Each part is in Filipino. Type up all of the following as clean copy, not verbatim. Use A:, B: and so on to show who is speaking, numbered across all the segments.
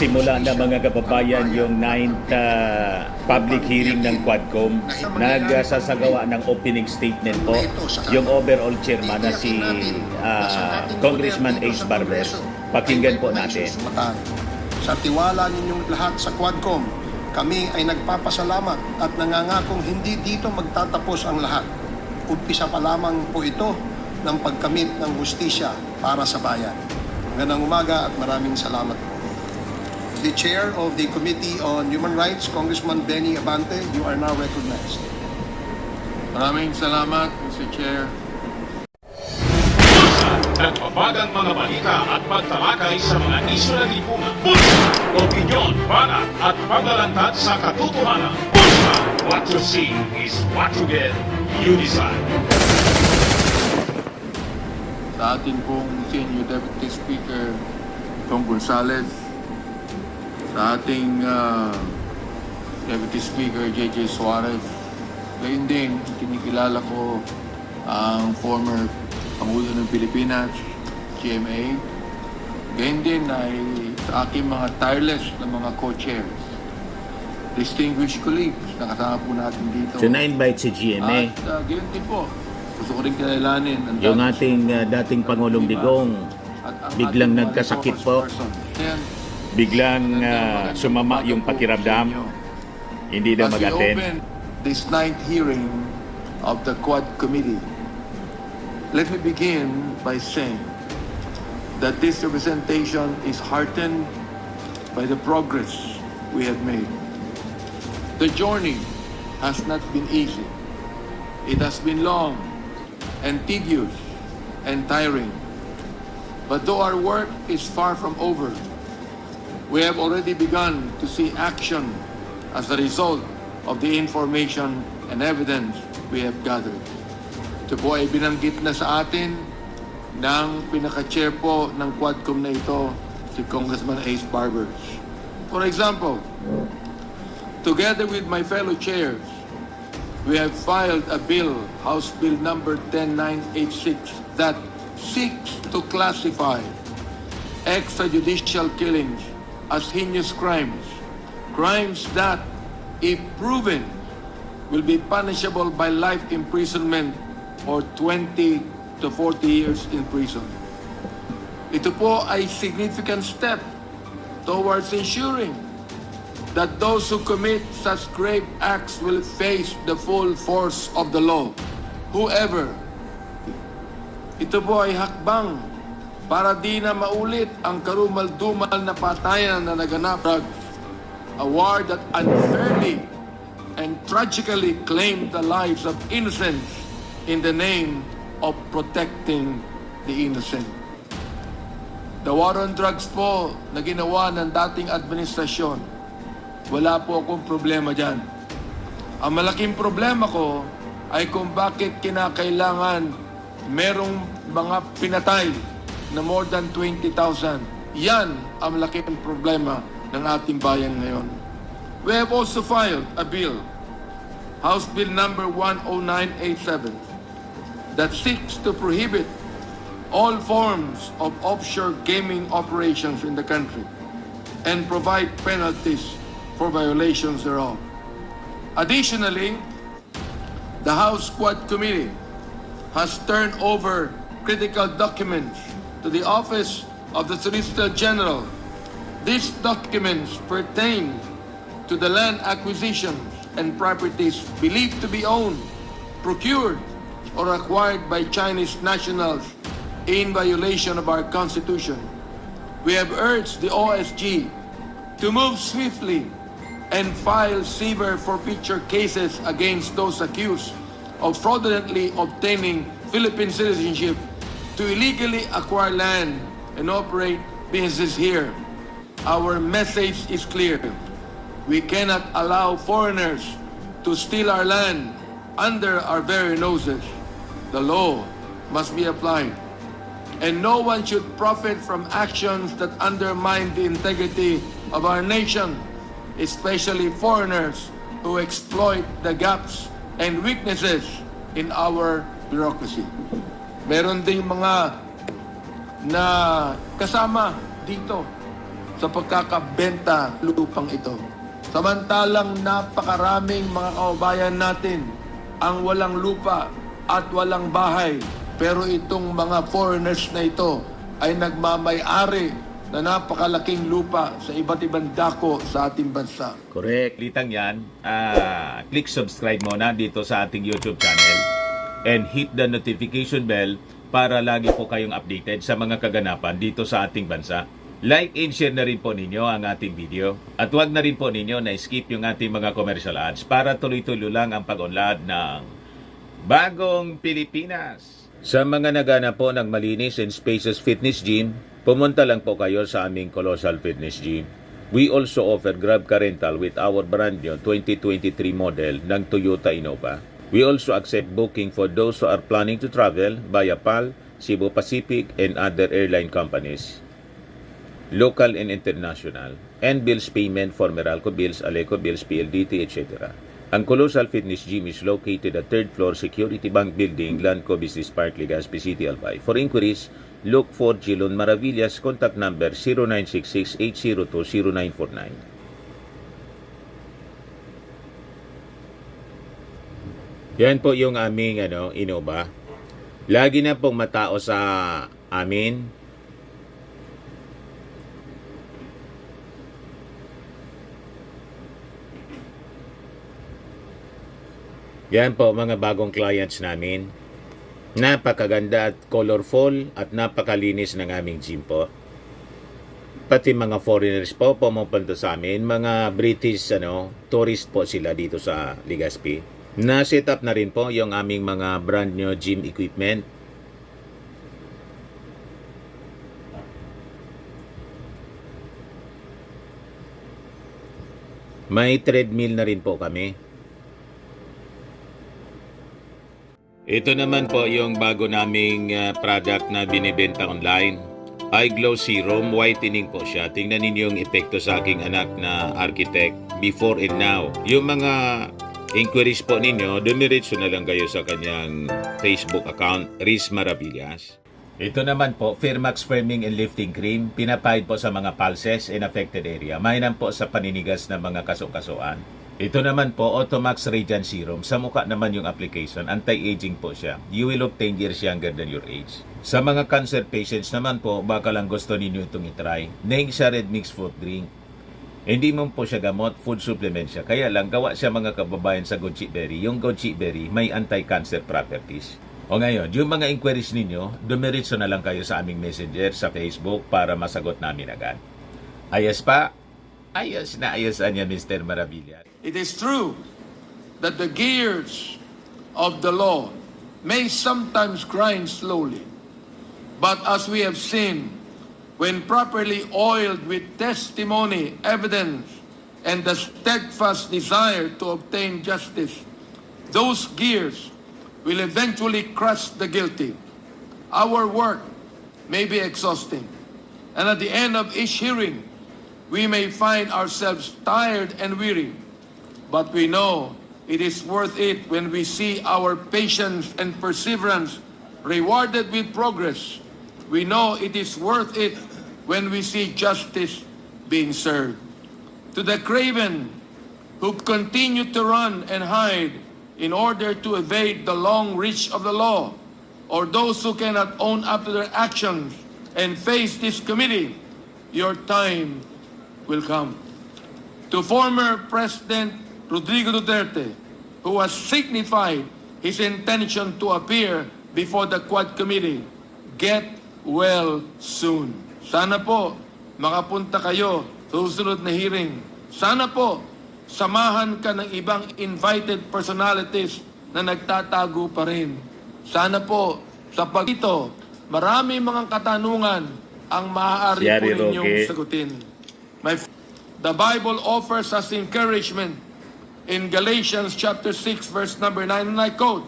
A: Nagsimula na mga kababayan yung 9th public hearing ng Quadcom. Nagsasagawa ng opening statement po yung overall chairman na si Congressman Ace Barbers. Pakinggan po natin.
B: Sa tiwala ninyong lahat sa Quadcom, kami ay nagpapasalamat at nangangakong hindi dito magtatapos ang lahat. Umpisa pa lamang po ito ng pagkamit ng hustisya para sa bayan. Magandang umaga at maraming salamat po. The Chair of the Committee on Human Rights, Congressman Benny Abante, you are now recognized.
C: Maraming salamat, Mr. Chair.
D: Nagbabagang mga balita at pagtalakay sa mga isyu ng lipunan. Bullseye, opinyon, banat at paglalantad sa katotohanan. Bullseye, what you see is what you get. You decide.
C: Sa atin pong Senior Deputy Speaker, Kong Gonzales, sa ating Deputy Speaker, J.J. Suarez, gayon din, kinikilala ko ang former Pangulo ng Pilipinas, GMA. Gayon din ay sa aking mga tireless na mga co-chairs, distinguished colleagues na kasama po natin dito.
A: So na-invite si GMA.
C: At gayon din po, gusto ko rin kilalanin
A: yung ating dating Pangulong Digong, biglang nagkasakit po. Biglang sumama yung pakiramdam. Hindi daw mag-attend.
C: This ninth hearing of the Quad Committee, let me begin by saying that this representation is heartened by the progress we have made. The journey has not been easy. It has been long and tedious and tiring. But though our work is far from over, we have already begun to see action as a result of the information and evidence we have gathered. Ito po ay binanggit na sa atin ng pinaka-chair po ng Quadcom na ito, si Congressman Ace Barbers. For example, together with my fellow chairs, we have filed a bill, House Bill number 10986, that seeks to classify extrajudicial killings as heinous crimes, crimes that, if proven, will be punishable by life imprisonment or 20 to 40 years in prison. Ito po ay significant step towards ensuring that those who commit such grave acts will face the full force of the law, whoever. Ito po ay hakbang para di na maulit ang karumal-dumal na patayan na naganap, a war that unfairly and tragically claimed the lives of innocents in the name of protecting the innocent. The war on drugs po na ginawa ng dating administrasyon, wala po akong problema dyan. Ang malaking problema ko ay kung bakit kinakailangan merong mga pinatay na more than 20,000. Yan ang malaking problema ng ating bayan ngayon. We have also filed a bill, House Bill number 10987, that seeks to prohibit all forms of offshore gaming operations in the country and provide penalties for violations thereof. Additionally, the House Quad Committee has turned over critical documents to the Office of the Solicitor General. These documents pertain to the land acquisitions and properties believed to be owned, procured, or acquired by Chinese nationals in violation of our Constitution. We have urged the OSG to move swiftly and file severe forfeiture cases against those accused of fraudulently obtaining Philippine citizenship to illegally acquire land and operate businesses here. Our message is clear. We cannot allow foreigners to steal our land under our very noses. The law must be applied. And no one should profit from actions that undermine the integrity of our nation, especially foreigners who exploit the gaps and weaknesses in our bureaucracy. Meron ding mga na kasama dito sa pagkakabenta lupang ito. Samantalang napakaraming mga kababayan natin ang walang lupa at walang bahay, pero itong mga foreigners na ito ay nagmamay-ari na napakalaking lupa sa iba't ibang dako sa ating bansa.
A: Correct. Litang yan. Click subscribe muna dito sa ating YouTube channel and hit the notification bell para lagi po kayong updated sa mga kaganapan dito sa ating bansa. Like and share na rin po ninyo ang ating video. At huwag na rin po ninyo na skip yung ating mga commercial ads para tuloy-tuloy lang ang pag-unlad ng Bagong Pilipinas. Sa mga nagana po ng malinis and spacious fitness gym, pumunta lang po kayo sa aming Colossal Fitness Gym. We also offer Grab Car Rental with our brand new 2023 model ng Toyota Innova. We also accept booking for those who are planning to travel via PAL, Cebu Pacific, and other airline companies, local and international, and bills payment for Meralco Bills, Aleco Bills, PLDT, etc. Ang Colossal Fitness Gym is located at 3rd floor Security Bank Building, Lanco Business Park, Legazpi City, Albay. For inquiries, look for Bjillon Maravillas, contact number 0966-802-0949. Yan po yung aming Innova. Lagi na pong matao sa amin. Yan po mga bagong clients namin. Napakaganda at colorful at napakalinis ng aming gym po. Pati mga foreigners po pumupunta sa amin, mga British tourist po sila dito sa Legazpi. Na-set up na rin po yung aming mga brand new gym equipment. May treadmill na rin po kami. Ito naman po yung bago naming product na binibenta online. Eye Glow Serum, whitening po siya. Tingnan ninyo yung epekto sa aking anak na architect before and now. Yung mga inquiries po ninyo, dumiretso na lang kayo sa kanyang Facebook account, Riz Maravillas. Ito naman po, Firmax Firming and Lifting Cream, pinapahid po sa mga pulses in affected area. Mainam po sa paninigas ng mga kasukasuan. Ito naman po, Automax Radiant Serum. Sa mukha naman yung application, anti-aging po siya. You will look 10 years younger than your age. Sa mga cancer patients naman po, baka lang gusto ninyo itong itry. Neng siya red mixed fruit drink. Hindi mo po siya gamot, food supplement siya. Kaya lang, gawa siya mga kababayan sa goji berry. Yung goji berry may anti-cancer properties. O ngayon, yung mga inquiries ninyo, dumiretso na lang kayo sa aming messenger sa Facebook para masagot namin agad. Ayos pa? Ayos na ayosan niya, Mr. Maravillas.
C: It is true that the gears of the law may sometimes grind slowly. But as we have seen, when properly oiled with testimony, evidence, and the steadfast desire to obtain justice, those gears will eventually crush the guilty. Our work may be exhausting, and at the end of each hearing, we may find ourselves tired and weary, but we know it is worth it when we see our patience and perseverance rewarded with progress. We know it is worth it when we see justice being served. To the craven who continue to run and hide in order to evade the long reach of the law, or those who cannot own up to their actions and face this committee, your time will come. To former President Rodrigo Duterte, who has signified his intention to appear before the Quad Committee, get well soon. Sana po makapunta kayo sa susunod na hearing. Sana po samahan ka ng ibang invited personalities na nagtatago pa rin. Sana po sa pagito, marami mga katanungan ang maaari po ninyong sagutin. The Bible offers us encouragement in Galatians chapter 6 verse number 9, and I quote,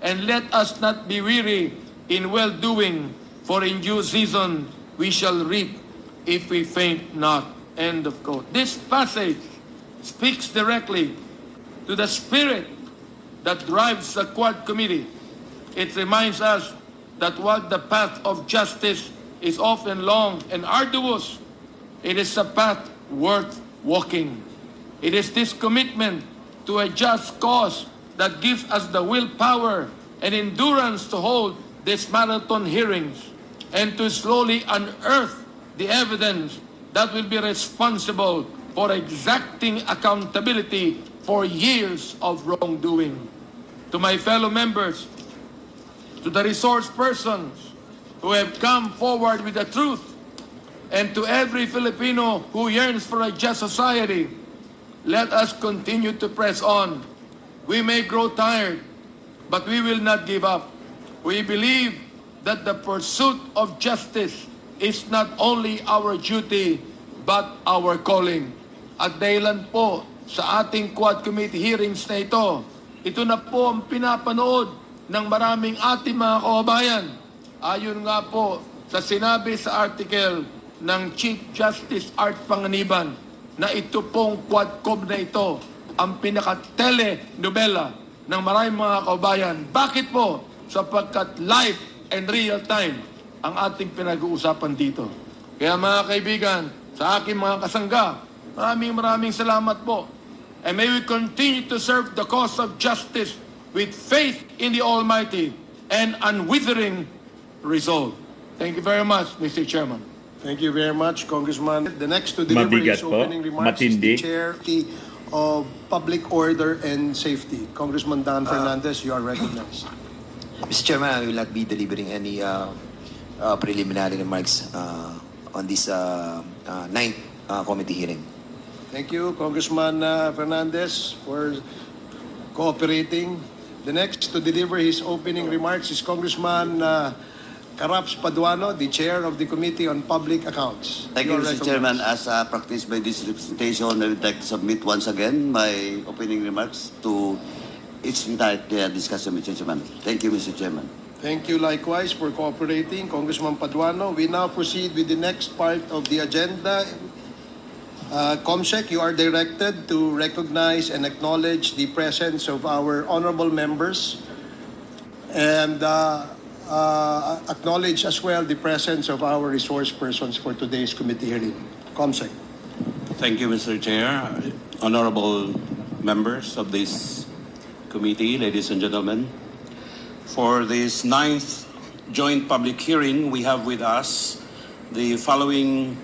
C: "And let us not be weary in well-doing, for in due season we shall reap if we faint not." End of quote. This passage speaks directly to the spirit that drives the Quad Committee. It reminds us that while the path of justice is often long and arduous, It is a path worth walking. It is this commitment to a just cause that gives us the willpower and endurance to hold these marathon hearings and to slowly unearth the evidence that will be responsible for exacting accountability for years of wrongdoing. To my fellow members, to the resource persons who have come forward with the truth, and to every Filipino who yearns for a just society, let us continue to press on. We may grow tired, but we will not give up. We believe that the pursuit of justice is not only our duty, but our calling. At dahilan po sa ating Quad Committee hearings na ito na po ang pinapanood ng maraming ating mga kababayan. Ayon nga po sa sinabi sa article ng Chief Justice Art Panganiban na ito pong Quadcom na ito ang pinaka-telenovela ng maraming mga kababayan. Bakit po? Sapagkat live and real time ang ating pinag-uusapan dito. Kaya mga kaibigan, sa aking mga kasangga, maraming salamat po. And may we continue to serve the cause of justice with faith in the Almighty and unwavering resolve. Thank you very much, Mr. Chairman.
B: Thank you very much, Congressman. The next to deliver
A: Mabigat
B: his
A: po.
B: opening remarks is
A: Matindi.
B: the Chair of Public Order and Safety. Congressman Dan Fernandez, you are recognized.
E: Mr. Chairman, I will not be delivering any preliminary remarks on this ninth committee hearing.
B: Thank you, Congressman Fernandez, for cooperating. The next to deliver his opening remarks is Congressman Caraps Paduano, the Chair of the Committee on Public Accounts.
F: Thank you,
B: are
F: Mr. Chairman. As practiced by this representation, I would like to submit once again my opening remarks to its entire discussion, Mr. Chairman. Thank you, Mr. Chairman.
B: Thank you likewise for cooperating, Congressman Paduano. We now proceed with the next part of the agenda. Comsec, you are directed to recognize and acknowledge the presence of our honorable members and acknowledge as well the presence of our resource persons for today's committee hearing. Comsec.
G: Thank you, Mr. Chair. Honorable members of this committee, ladies and gentlemen. For this ninth joint public hearing, we have with us the following